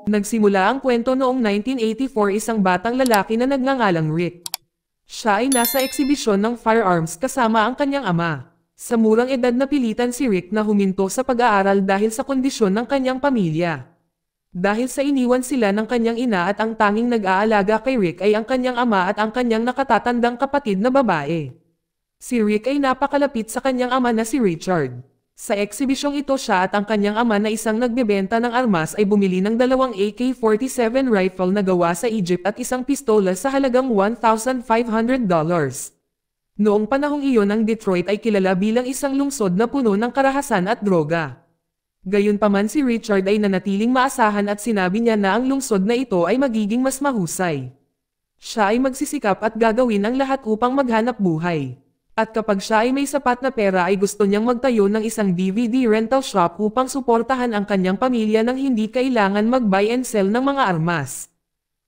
Nagsimula ang kwento noong 1984, isang batang lalaki na nagngangalang Rick. Siya ay nasa eksibisyon ng firearms kasama ang kanyang ama. Sa murang edad napilitan si Rick na huminto sa pag-aaral dahil sa kondisyon ng kanyang pamilya. Dahil sa iniwan sila ng kanyang ina at ang tanging nag-aalaga kay Rick ay ang kanyang ama at ang kanyang nakatatandang kapatid na babae. Si Rick ay napakalapit sa kanyang ama na si Richard. Sa eksibisyong ito siya at ang kanyang ama na isang nagbebenta ng armas ay bumili ng dalawang AK-47 rifle na gawa sa Egypt at isang pistola sa halagang $1,500. Noong panahong iyon ang Detroit ay kilala bilang isang lungsod na puno ng karahasan at droga. Gayunpaman si Richard ay nanatiling maasahan at sinabi niya na ang lungsod na ito ay magiging mas mahusay. Siya ay magsisikap at gagawin ang lahat upang maghanap buhay. At kapag siya ay may sapat na pera ay gusto niyang magtayo ng isang DVD rental shop upang suportahan ang kanyang pamilya nang hindi kailangan mag-buy and sell ng mga armas.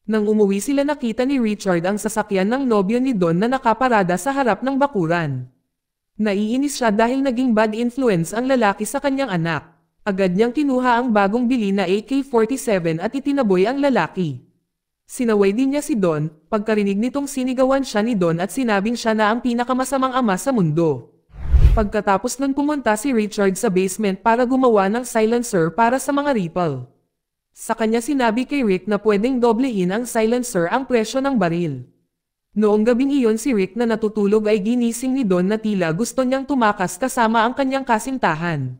Nang umuwi sila nakita ni Richard ang sasakyan ng nobyo ni Don na nakaparada sa harap ng bakuran. Naiinis siya dahil naging bad influence ang lalaki sa kanyang anak. Agad niyang kinuha ang bagong bili na AK-47 at itinaboy ang lalaki. Sinaway din niya si Don, pagkarinig nitong sinigawan siya ni Don at sinabing siya na ang pinakamasamang ama sa mundo. Pagkatapos nun pumunta si Richard sa basement para gumawa ng silencer para sa mga rifle. Sa kanya sinabi kay Rick na pwedeng doblehin ang silencer ang presyo ng baril. Noong gabing iyon si Rick na natutulog ay ginising ni Don na tila gusto niyang tumakas kasama ang kanyang kasintahan.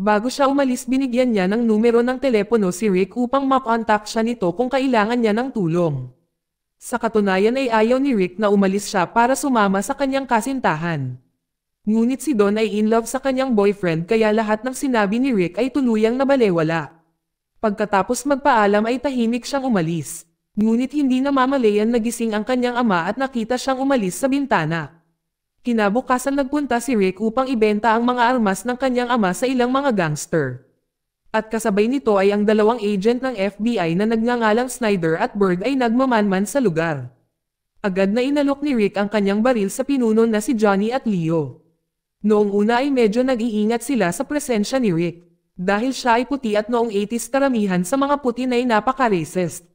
Bago siya umalis binigyan niya ng numero ng telepono si Rick upang makontak siya nito kung kailangan niya ng tulong. Sa katunayan ay ayaw ni Rick na umalis siya para sumama sa kanyang kasintahan. Ngunit si Don ay in love sa kanyang boyfriend kaya lahat ng sinabi ni Rick ay tuluyang nabalewala. Pagkatapos magpaalam ay tahimik siyang umalis. Ngunit hindi namamalayan nagising ang kanyang ama at nakita siyang umalis sa bintana. Kinabukasan nagpunta si Rick upang ibenta ang mga armas ng kanyang ama sa ilang mga gangster. At kasabay nito ay ang dalawang agent ng FBI na nagngangalang Snyder at Berg ay nagmamanman sa lugar. Agad na inalok ni Rick ang kanyang baril sa pinuno na si Johnny at Leo. Noong una ay medyo nag-iingat sila sa presensya ni Rick. Dahil siya ay puti at noong 80s karamihan sa mga puti na ay napaka-racist.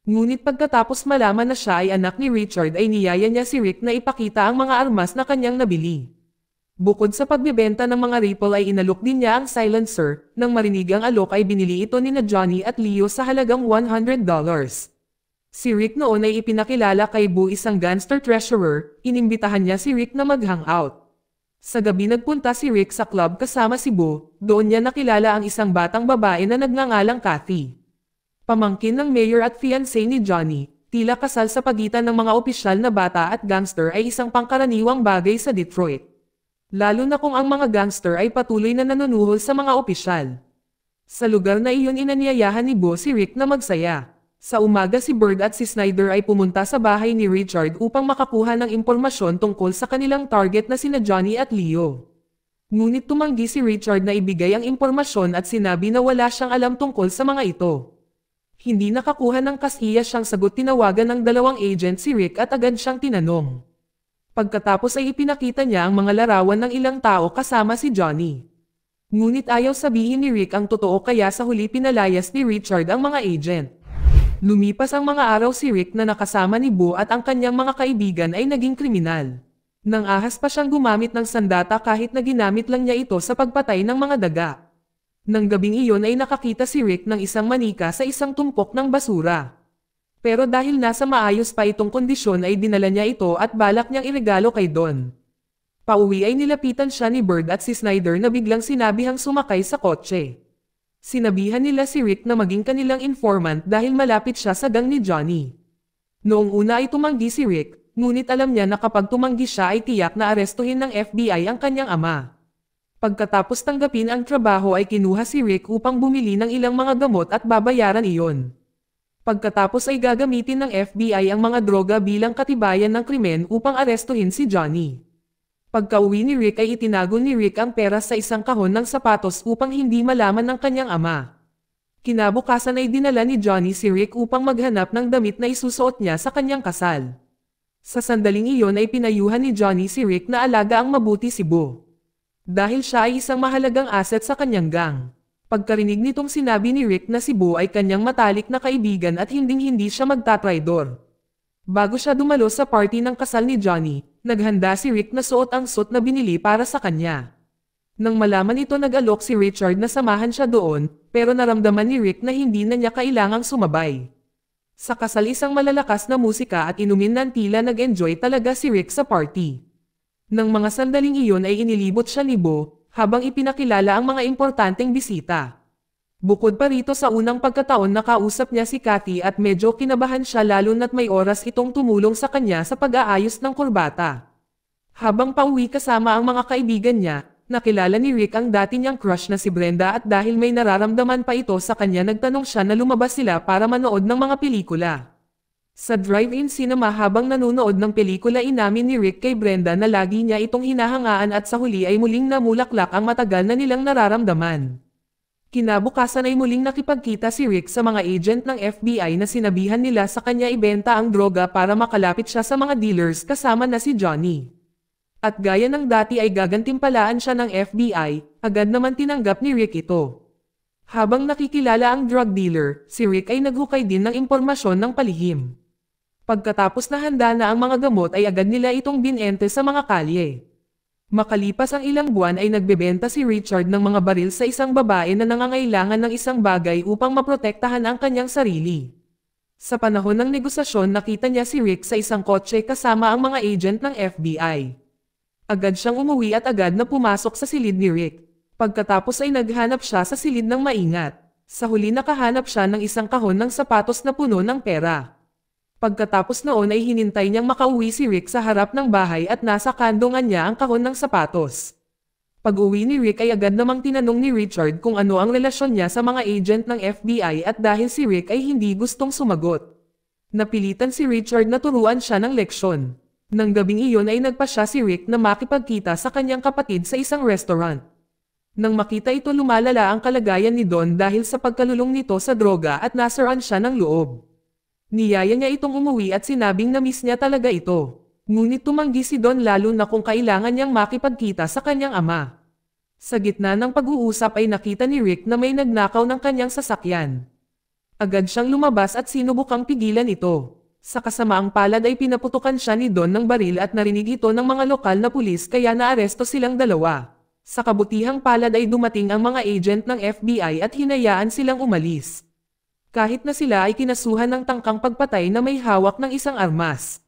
Ngunit pagkatapos malaman na siya ay anak ni Richard ay niyaya niya si Rick na ipakita ang mga armas na kanyang nabili. Bukod sa pagbebenta ng mga rifle ay inalok din niya ang silencer, nang marinig ang alok ay binili ito ni na Johnny at Leo sa halagang $100. Si Rick noon ay ipinakilala kay Boo isang gangster treasurer, inimbitahan niya si Rick na mag-hangout. Sa gabi nagpunta si Rick sa club kasama si Boo, doon niya nakilala ang isang batang babae na nagngangalang Kathy. Pamangkin ng mayor at fiancé ni Johnny, tila kasal sa pagitan ng mga opisyal na bata at gangster ay isang pangkaraniwang bagay sa Detroit. Lalo na kung ang mga gangster ay patuloy na nanunuhol sa mga opisyal. Sa lugar na iyon inanyayahan ni Bo si Rick na magsaya. Sa umaga si Berg at si Snyder ay pumunta sa bahay ni Richard upang makakuha ng impormasyon tungkol sa kanilang target na sina Johnny at Leo. Ngunit tumanggi si Richard na ibigay ang impormasyon at sinabi na wala siyang alam tungkol sa mga ito. Hindi nakakuha ng kasiya siyang sagot tinawagan ng dalawang agent si Rick at agad siyang tinanong. Pagkatapos ay ipinakita niya ang mga larawan ng ilang tao kasama si Johnny. Ngunit ayaw sabihin ni Rick ang totoo kaya sa huli pinalayas ni Richard ang mga agent. Lumipas ang mga araw si Rick na nakasama ni Bo at ang kanyang mga kaibigan ay naging kriminal. Nang ahas pa siyang gumamit ng sandata kahit na ginamit lang niya ito sa pagpatay ng mga daga. Nang gabing iyon ay nakakita si Rick ng isang manika sa isang tumpok ng basura. Pero dahil nasa maayos pa itong kondisyon ay dinala niya ito at balak niyang iregalo kay Don. Pauwi ay nilapitan siya ni Bird at si Snyder na biglang sinabihang sumakay sa kotse. Sinabihan nila si Rick na maging kanilang informant dahil malapit siya sa gang ni Johnny. Noong una ay tumanggi si Rick, ngunit alam niya na kapag tumanggi siya ay tiyak na arestuhin ng FBI ang kanyang ama. Pagkatapos tanggapin ang trabaho ay kinuha si Rick upang bumili ng ilang mga gamot at babayaran iyon. Pagkatapos ay gagamitin ng FBI ang mga droga bilang katibayan ng krimen upang arestuhin si Johnny. Pagka-uwi ni Rick ay itinago ni Rick ang pera sa isang kahon ng sapatos upang hindi malaman ng kanyang ama. Kinabukasan ay dinala ni Johnny si Rick upang maghanap ng damit na isusuot niya sa kanyang kasal. Sa sandaling iyon ay pinayuhan ni Johnny si Rick na alaga ang mabuti si Bo. Dahil siya ay isang mahalagang asset sa kanyang gang. Pagkarinig nitong sinabi ni Rick na si Bo ay kanyang matalik na kaibigan at hinding-hindi siya magtatraidor. Bago siya dumalo sa party ng kasal ni Johnny, naghanda si Rick na suot ang suit na binili para sa kanya. Nang malaman ito nag-alok si Richard na samahan siya doon, pero naramdaman ni Rick na hindi na niya kailangang sumabay. Sa kasal isang malalakas na musika at inumin ng tila nag-enjoy talaga si Rick sa party. Nang mga sandaling iyon ay inilibot siya ni Bo, habang ipinakilala ang mga importanteng bisita. Bukod pa rito sa unang pagkataon nakausap niya si Kathy at medyo kinabahan siya lalo na't may oras itong tumulong sa kanya sa pag-aayos ng kurbata. Habang pauwi kasama ang mga kaibigan niya, nakilala ni Rick ang dati niyang crush na si Brenda at dahil may nararamdaman pa ito sa kanya nagtanong siya na lumabas sila para manood ng mga pelikula. Sa drive-in cinema habang nanonood ng pelikula inamin ni Rick kay Brenda na lagi niya itong hinahangaan at sa huli ay muling namulaklak ang matagal na nilang nararamdaman. Kinabukasan ay muling nakipagkita si Rick sa mga agent ng FBI na sinabihan nila sa kanya ibenta ang droga para makalapit siya sa mga dealers kasama na si Johnny. At gaya ng dati ay gagantimpalaan siya ng FBI, agad naman tinanggap ni Rick ito. Habang nakikilala ang drug dealer, si Rick ay naghukay din ng impormasyon ng palihim. Pagkatapos na handa na ang mga gamot ay agad nila itong binente sa mga kalye. Makalipas ang ilang buwan ay nagbebenta si Richard ng mga baril sa isang babae na nangangailangan ng isang bagay upang maprotektahan ang kanyang sarili. Sa panahon ng negosasyon nakita niya si Rick sa isang kotse kasama ang mga agent ng FBI. Agad siyang umuwi at agad na pumasok sa silid ni Rick. Pagkatapos ay naghanap siya sa silid ng maingat. Sa huli nakahanap siya ng isang kahon ng sapatos na puno ng pera. Pagkatapos noon ay hinintay niyang makauwi si Rick sa harap ng bahay at nasa kandungan niya ang kahon ng sapatos. Pag-uwi ni Rick ay agad namang tinanong ni Richard kung ano ang relasyon niya sa mga agent ng FBI at dahil si Rick ay hindi gustong sumagot. Napilitan si Richard na turuan siya ng leksyon. Nang gabing iyon ay nagpasya si Rick na makipagkita sa kanyang kapatid sa isang restaurant. Nang makita ito lumalala ang kalagayan ni Don dahil sa pagkalulong nito sa droga at nasiraan siya ng loob. Niyaya niya itong umuwi at sinabing na-miss niya talaga ito. Ngunit tumanggi si Don lalo na kung kailangan niyang makipagkita sa kanyang ama. Sa gitna ng pag-uusap ay nakita ni Rick na may nagnakaw ng kanyang sasakyan. Agad siyang lumabas at sinubukang pigilan ito. Sa kasamaang palad ay pinaputukan siya ni Don ng baril at narinig ito ng mga lokal na pulis kaya naaresto silang dalawa. Sa kabutihang palad ay dumating ang mga agent ng FBI at hinayaan silang umalis. Kahit na sila ay kinasuhan ng tangkang pagpatay na may hawak ng isang armas.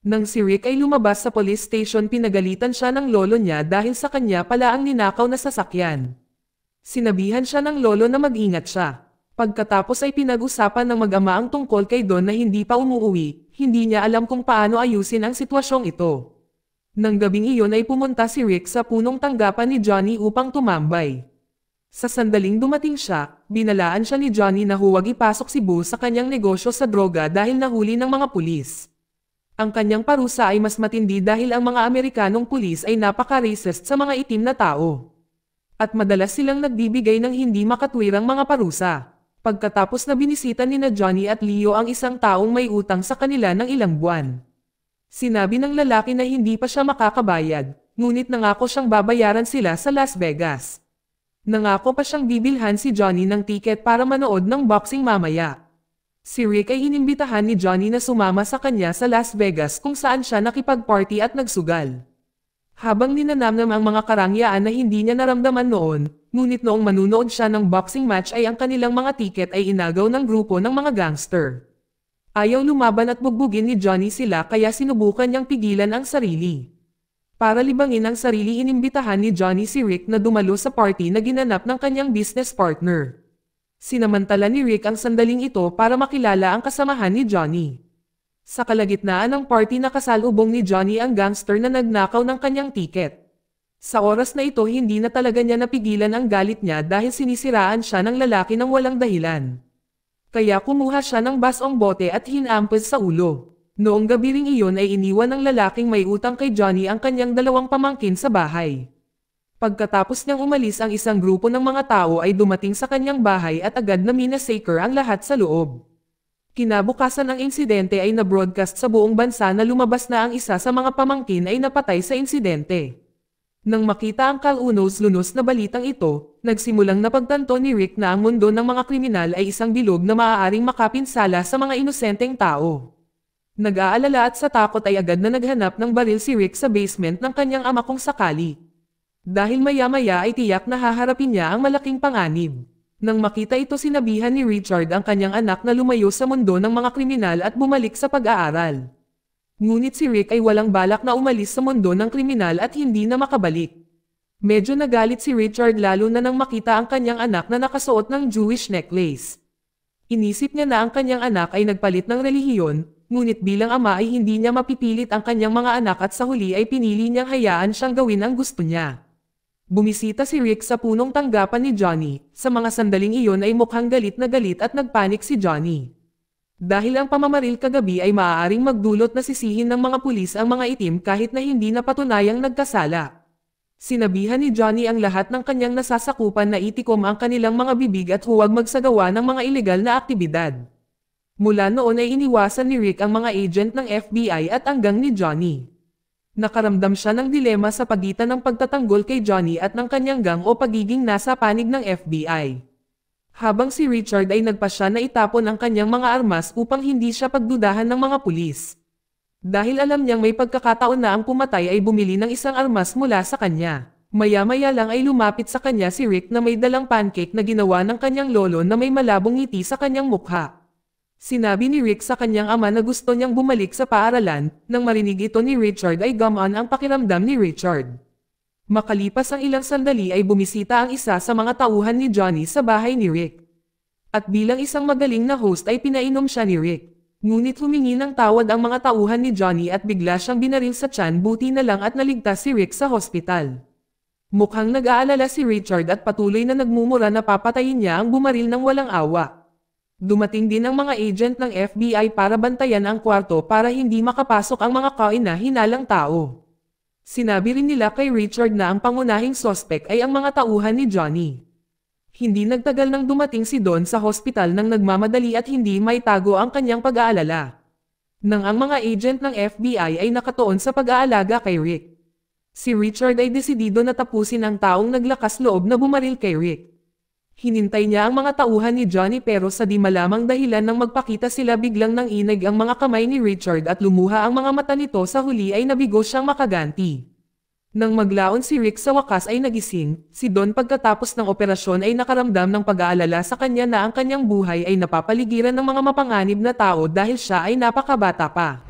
Nang si Rick ay lumabas sa police station pinagalitan siya ng lolo niya dahil sa kanya pala ang ninakaw na sasakyan. Sinabihan siya ng lolo na mag-ingat siya. Pagkatapos ay pinag-usapan ng mag-ama ang tungkol kay Don na hindi pa umuwi, hindi niya alam kung paano ayusin ang sitwasyong ito. Nang gabing iyon ay pumunta si Rick sa punong tanggapan ni Johnny upang tumambay. Sa sandaling dumating siya, binalaan siya ni Johnny na huwag ipasok si Bo sa kanyang negosyo sa droga dahil nahuli ng mga pulis. Ang kanyang parusa ay mas matindi dahil ang mga Amerikanong pulis ay napaka-racist sa mga itim na tao. At madalas silang nagbibigay ng hindi makatwirang mga parusa. Pagkatapos na binisita ni na Johnny at Leo ang isang taong may utang sa kanila ng ilang buwan. Sinabi ng lalaki na hindi pa siya makakabayad, ngunit nangako siyang babayaran sila sa Las Vegas. Nangako pa siyang bibilhan si Johnny ng tiket para manood ng boxing mamaya. Si Rick ay inimbitahan ni Johnny na sumama sa kanya sa Las Vegas kung saan siya nakipag-party at nagsugal. Habang ninanamnam ang mga karangyaan na hindi niya naramdaman noon, ngunit noong manunood siya ng boxing match ay ang kanilang mga tiket ay inagaw ng grupo ng mga gangster. Ayaw lumaban at bugbugin ni Johnny sila kaya sinubukan niyang pigilan ang sarili. Para libangin ang sarili inimbitahan ni Johnny si Rick na dumalo sa party na ginanap ng kanyang business partner. Sinamantala ni Rick ang sandaling ito para makilala ang kasamahan ni Johnny. Sa kalagitnaan ng party nakasalubong ni Johnny ang gangster na nagnakaw ng kanyang tiket. Sa oras na ito hindi na talaga niya napigilan ang galit niya dahil sinisiraan siya ng lalaki ng walang dahilan. Kaya kumuha siya ng basong bote at hinampos sa ulo. Noong gabi ring iyon ay iniwan ng lalaking may utang kay Johnny ang kanyang dalawang pamangkin sa bahay. Pagkatapos niyang umalis ang isang grupo ng mga tao ay dumating sa kanyang bahay at agad na minassacre ang lahat sa loob. Kinabukasan ng insidente ay na-broadcast sa buong bansa na lumabas na ang isa sa mga pamangkin ay napatay sa insidente. Nang makita ang kalunos-lunos na balitang ito, nagsimulang napagtanto ni Rick na ang mundo ng mga kriminal ay isang bilog na maaaring makapinsala sa mga inosenteng tao. Nag-aalala at sa takot ay agad na naghanap ng baril si Rick sa basement ng kanyang ama kung sakali. Dahil maya-maya ay tiyak na haharapin niya ang malaking panganib. Nang makita ito sinabihan ni Richard ang kanyang anak na lumayo sa mundo ng mga kriminal at bumalik sa pag-aaral. Ngunit si Rick ay walang balak na umalis sa mundo ng kriminal at hindi na makabalik. Medyo nagalit si Richard lalo na nang makita ang kanyang anak na nakasuot ng Jewish necklace. Inisip niya na ang kanyang anak ay nagpalit ng relihiyon, ngunit bilang ama ay hindi niya mapipilit ang kanyang mga anak at sa huli ay pinili niyang hayaan siyang gawin ang gusto niya. Bumisita si Rick sa punong tanggapan ni Johnny, sa mga sandaling iyon ay mukhang galit na galit at nagpanik si Johnny. Dahil ang pamamaril kagabi ay maaaring magdulot na sisihin ng mga pulis ang mga itim kahit na hindi na patunayang nagkasala. Sinabihan ni Johnny ang lahat ng kanyang nasasakupan na itikom ang kanilang mga bibig at huwag magsagawa ng mga ilegal na aktibidad. Mula noon ay iniwasan ni Rick ang mga agent ng FBI at ang gang ni Johnny. Nakaramdam siya ng dilema sa pagitan ng pagtatanggol kay Johnny at ng kanyang gang o pagiging nasa panig ng FBI. Habang si Richard ay nagpasya na itapon ang kanyang mga armas upang hindi siya pagdudahan ng mga pulis. Dahil alam niyang may pagkakataon na ang pumatay ay bumili ng isang armas mula sa kanya. Maya-maya lang ay lumapit sa kanya si Rick na may dalang pancake na ginawa ng kanyang lolo na may malabong ngiti sa kanyang mukha. Sinabi ni Rick sa kanyang ama na gusto niyang bumalik sa paaralan, nang marinig ito ni Richard ay gumaan ang pakiramdam ni Richard. Makalipas ang ilang sandali ay bumisita ang isa sa mga tauhan ni Johnny sa bahay ni Rick. At bilang isang magaling na host ay pinainom siya ni Rick. Ngunit humingi ng tawad ang mga tauhan ni Johnny at bigla siyang binaril sa tiyan, buti na lang at naligtas si Rick sa hospital. Mukhang nag-aalala si Richard at patuloy na nagmumura na papatayin niya ang bumaril ng walang awa. Dumating din ang mga agent ng FBI para bantayan ang kwarto para hindi makapasok ang mga kaina-hinalang tao. Sinabi rin nila kay Richard na ang pangunahing sospek ay ang mga tauhan ni Johnny. Hindi nagtagal nang dumating si Don sa hospital nang nagmamadali at hindi maitago ang kanyang pag-aalala. Nang ang mga agent ng FBI ay nakatuon sa pag-aalaga kay Rick. Si Richard ay desidido na tapusin ang taong naglakas loob na bumaril kay Rick. Hinintay niya ang mga tauhan ni Johnny pero sa di malamang dahilan nang magpakita sila biglang nanginig ang mga kamay ni Richard at lumuha ang mga mata nito, sa huli ay nabigo siyang makaganti. Nang maglaon si Rick sa wakas ay nagising, si Don pagkatapos ng operasyon ay nakaramdam ng pag-aalala sa kanya na ang kanyang buhay ay napapaligiran ng mga mapanganib na tao dahil siya ay napakabata pa.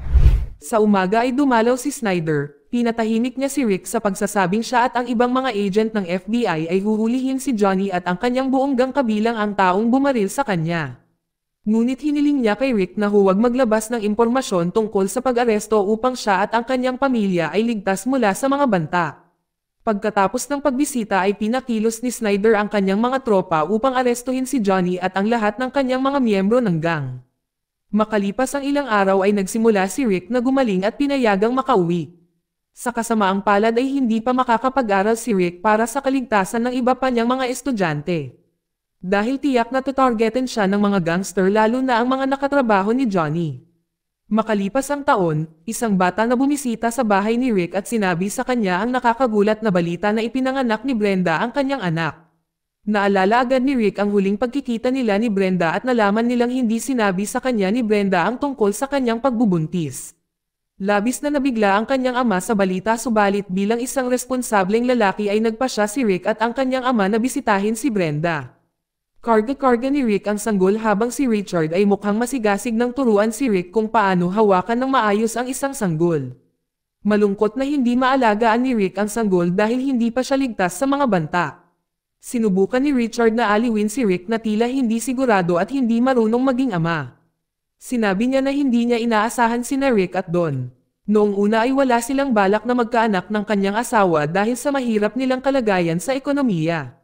Sa umaga ay dumalaw si Snyder, pinatahimik niya si Rick sa pagsasabing siya at ang ibang mga agent ng FBI ay huhulihin si Johnny at ang kanyang buong gang kabilang ang taong bumaril sa kanya. Ngunit hiniling niya kay Rick na huwag maglabas ng impormasyon tungkol sa pag-aresto upang siya at ang kanyang pamilya ay ligtas mula sa mga banta. Pagkatapos ng pagbisita ay pinakilos ni Snyder ang kanyang mga tropa upang arestuhin si Johnny at ang lahat ng kanyang mga miyembro ng gang. Makalipas ang ilang araw ay nagsimula si Rick na gumaling at pinayagang makauwi. Sa kasamaang palad ay hindi pa makakapag-aral si Rick para sa kaligtasan ng iba pa niyang mga estudyante. Dahil tiyak na tutargetin siya ng mga gangster, lalo na ang mga nakatrabaho ni Johnny. Makalipas ang taon, isang bata na bumisita sa bahay ni Rick at sinabi sa kanya ang nakakagulat na balita na ipinanganak ni Brenda ang kanyang anak. Naalala agad ni Rick ang huling pagkikita nila ni Brenda at nalaman nilang hindi sinabi sa kanya ni Brenda ang tungkol sa kanyang pagbubuntis. Labis na nabigla ang kanyang ama sa balita, subalit bilang isang responsableng lalaki ay nagpasya si Rick at ang kanyang ama na bisitahin si Brenda. Karga-karga ni Rick ang sanggol habang si Richard ay mukhang masigasig ng turuan si Rick kung paano hawakan ng maayos ang isang sanggol. Malungkot na hindi maalagaan ni Rick ang sanggol dahil hindi pa siya ligtas sa mga banta. Sinubukan ni Richard na aliwin si Rick na tila hindi sigurado at hindi marunong maging ama. Sinabi niya na hindi niya inaasahan sina Rick at Don. Noong una ay wala silang balak na magkaanak ng kanyang asawa dahil sa mahirap nilang kalagayan sa ekonomiya.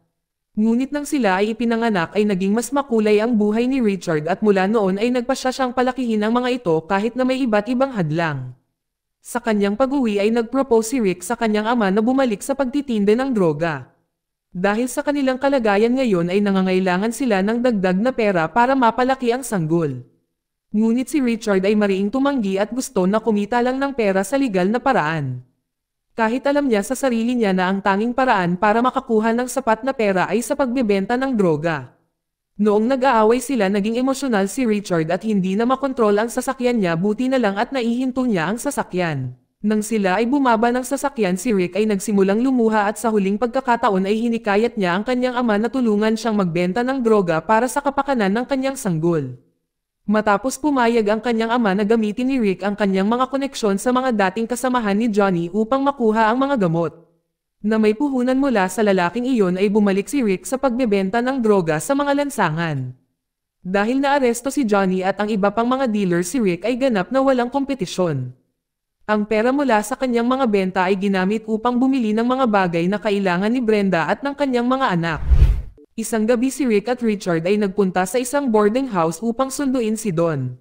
Ngunit nang sila ay ipinanganak ay naging mas makulay ang buhay ni Richard at mula noon ay nagpasya siyang palakihin ang mga ito kahit na may iba't ibang hadlang. Sa kanyang pag-uwi ay nag-propose si Rick sa kanyang ama na bumalik sa pagtitinda ng droga. Dahil sa kanilang kalagayan ngayon ay nangangailangan sila ng dagdag na pera para mapalaki ang sanggol. Ngunit si Richard ay mariing tumanggi at gusto na kumita lang ng pera sa legal na paraan. Kahit alam niya sa sarili niya na ang tanging paraan para makakuha ng sapat na pera ay sa pagbebenta ng droga. Noong nag-aaway sila naging emosyonal si Richard at hindi na makontrol ang sasakyan niya buti na lang at naihinto niya ang sasakyan. Nang sila ay bumaba ng sasakyan si Rick ay nagsimulang lumuha at sa huling pagkakataon ay hinikayat niya ang kanyang ama na tulungan siyang magbenta ng droga para sa kapakanan ng kanyang sanggol. Matapos pumayag ang kanyang ama na gamitin ni Rick ang kanyang mga koneksyon sa mga dating kasamahan ni Johnny upang makuha ang mga gamot. Na may puhunan mula sa lalaking iyon ay bumalik si Rick sa pagbebenta ng droga sa mga lansangan. Dahil naaresto si Johnny at ang iba pang mga dealer si Rick ay ganap na walang kompetisyon. Ang pera mula sa kanyang mga benta ay ginamit upang bumili ng mga bagay na kailangan ni Brenda at ng kanyang mga anak. Isang gabi si Rick at Richard ay nagpunta sa isang boarding house upang sunduin si Don.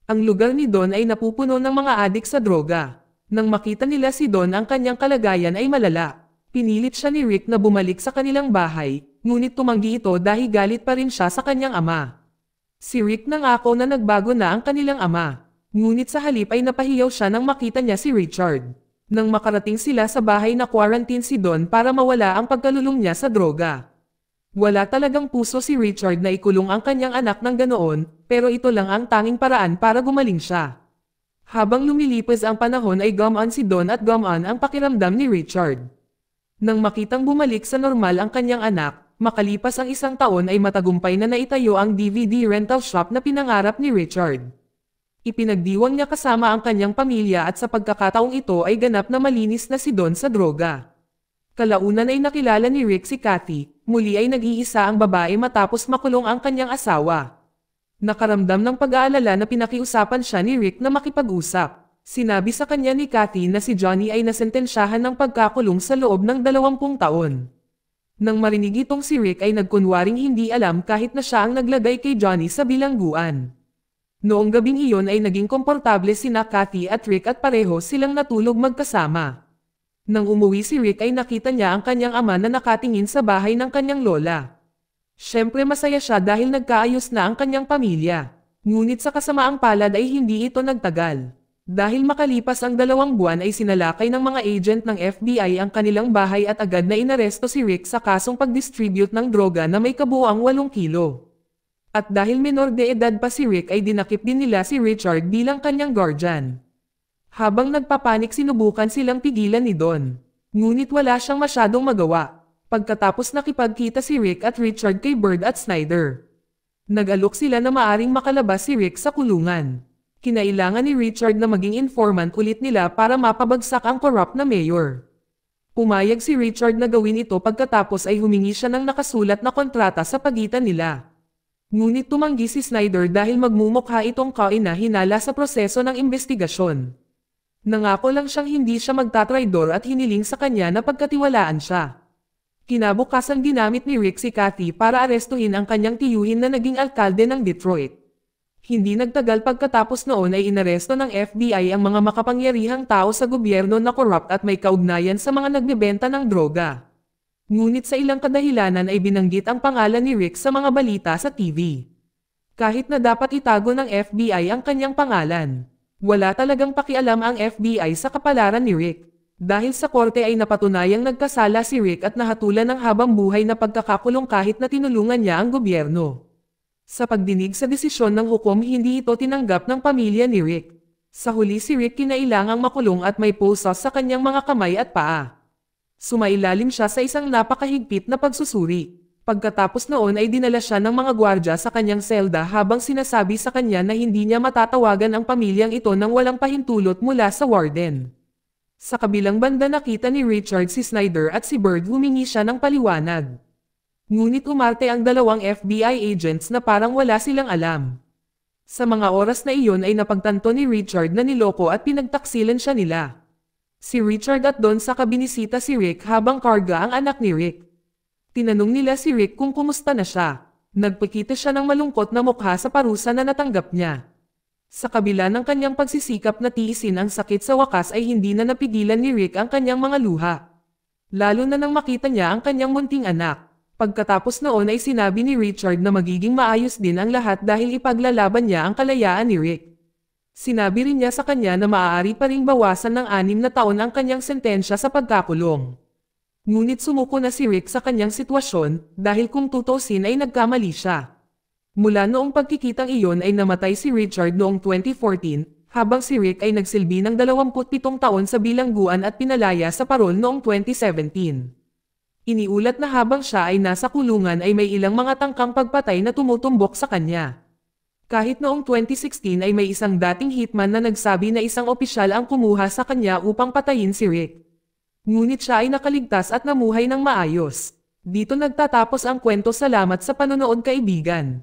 Ang lugar ni Don ay napupuno ng mga adik sa droga. Nang makita nila si Don ang kanyang kalagayan ay malala. Pinilit siya ni Rick na bumalik sa kanilang bahay, ngunit tumanggi ito dahil galit pa rin siya sa kanyang ama. Si Rick nangako na nagbago na ang kanilang ama. Ngunit sa halip ay napahiyaw siya nang makita niya si Richard. Nang makarating sila sa bahay na quarantine si Don para mawala ang pagkalulong niya sa droga. Wala talagang puso si Richard na ikulong ang kanyang anak ng ganoon, pero ito lang ang tanging paraan para gumaling siya. Habang lumilipas ang panahon ay gumaan si Don at gumaan ang pakiramdam ni Richard. Nang makitang bumalik sa normal ang kanyang anak, makalipas ang isang taon ay matagumpay na naitayo ang DVD rental shop na pinangarap ni Richard. Ipinagdiwang niya kasama ang kanyang pamilya at sa pagkakataong ito ay ganap na malinis na si Don sa droga. Kalaunan ay nakilala ni Rick si Kathy, muli ay nag-iisa ang babae matapos makulong ang kanyang asawa. Nakaramdam ng pag-aalala na pinakiusapan siya ni Rick na makipag-usap. Sinabi sa kanya ni Kathy na si Johnny ay nasentensyahan ng pagkakulong sa loob ng 20 taon. Nang marinig itong si Rick ay nagkunwaring hindi alam kahit na siya ang naglagay kay Johnny sa bilangguan. Noong gabing iyon ay naging komportable sina Kathy at Rick at pareho silang natulog magkasama. Nang umuwi si Rick ay nakita niya ang kanyang ama na nakatingin sa bahay ng kanyang lola. Siyempre masaya siya dahil nagkaayos na ang kanyang pamilya. Ngunit sa kasamaang palad ay hindi ito nagtagal. Dahil makalipas ang 2 buwan ay sinalakay ng mga agent ng FBI ang kanilang bahay at agad na inaresto si Rick sa kasong pag-distribute ng droga na may kabuuang 8 kilo. At dahil menor de edad pa si Rick ay dinakip din nila si Richard bilang kanyang guardian. Habang nagpapanik sinubukan silang pigilan ni Don. Ngunit wala siyang masyadong magawa. Pagkatapos nakipagkita si Rick at Richard kay Bird at Snyder. Nag-alok sila na maaring makalabas si Rick sa kulungan. Kinailangan ni Richard na maging informant ulit nila para mapabagsak ang corrupt na mayor. Pumayag si Richard na gawin ito pagkatapos ay humingi siya ng nakasulat na kontrata sa pagitan nila. Ngunit tumanggi si Snyder dahil magmumukha itong kaina-hinala sa proseso ng investigasyon. Nangako lang siyang hindi siya magtatraidor at hiniling sa kanya na pagkatiwalaan siya. Kinabukasan ginamit ni Rick si Kathy para arestuhin ang kanyang tiyuhin na naging alkalde ng Detroit. Hindi nagtagal pagkatapos noon ay inaresto ng FBI ang mga makapangyarihang tao sa gobyerno na corrupt at may kaugnayan sa mga nagbebenta ng droga. Ngunit sa ilang kadahilanan ay binanggit ang pangalan ni Rick sa mga balita sa TV. Kahit na dapat itago ng FBI ang kanyang pangalan. Wala talagang pakialam ang FBI sa kapalaran ni Rick. Dahil sa korte ay napatunayang nagkasala si Rick at nahatulan ng habang buhay na pagkakakulong kahit na tinulungan niya ang gobyerno. Sa pagdinig sa desisyon ng hukom hindi ito tinanggap ng pamilya ni Rick. Sa huli si Rick kinailangang makulong at may posos sa kanyang mga kamay at paa. Sumailalim siya sa isang napakahigpit na pagsusuri. Pagkatapos noon ay dinala siya ng mga gwardya sa kanyang selda habang sinasabi sa kanya na hindi niya matatawagan ang pamilyang ito nang walang pahintulot mula sa warden. Sa kabilang banda nakita ni Richard si Snyder at si Bird humingi siya ng paliwanag. Ngunit umarte ang 2 FBI agents na parang wala silang alam. Sa mga oras na iyon ay napagtanto ni Richard na niloko at pinagtaksilan siya nila. Si Richard at Don sa kabinisita si Rick habang karga ang anak ni Rick. Tinanong nila si Rick kung kumusta na siya. Nagpakita siya ng malungkot na mukha sa parusa na natanggap niya. Sa kabila ng kanyang pagsisikap na tiisin ang sakit sa wakas ay hindi na napigilan ni Rick ang kanyang mga luha. Lalo na nang makita niya ang kanyang munting anak. Pagkatapos noon ay sinabi ni Richard na magiging maayos din ang lahat dahil ipaglalaban niya ang kalayaan ni Rick. Sinabi rin niya sa kanya na maaari pa ring bawasan ng 6 na taon ang kanyang sentensya sa pagkakulong. Ngunit sumuko na si Rick sa kanyang sitwasyon, dahil kung tutusin ay nagkamali siya. Mula noong pagkikitang iyon ay namatay si Richard noong 2014, habang si Rick ay nagsilbi ng 27 taon sa bilangguan at pinalaya sa parol noong 2017. Iniulat na habang siya ay nasa kulungan ay may ilang mga tangkang pagpatay na tumutumbok sa kanya. Kahit noong 2016 ay may isang dating hitman na nagsabi na isang opisyal ang kumuha sa kanya upang patayin si Rick. Ngunit siya ay nakaligtas at namuhay ng maayos. Dito nagtatapos ang kwento. Salamat sa panonood, kaibigan.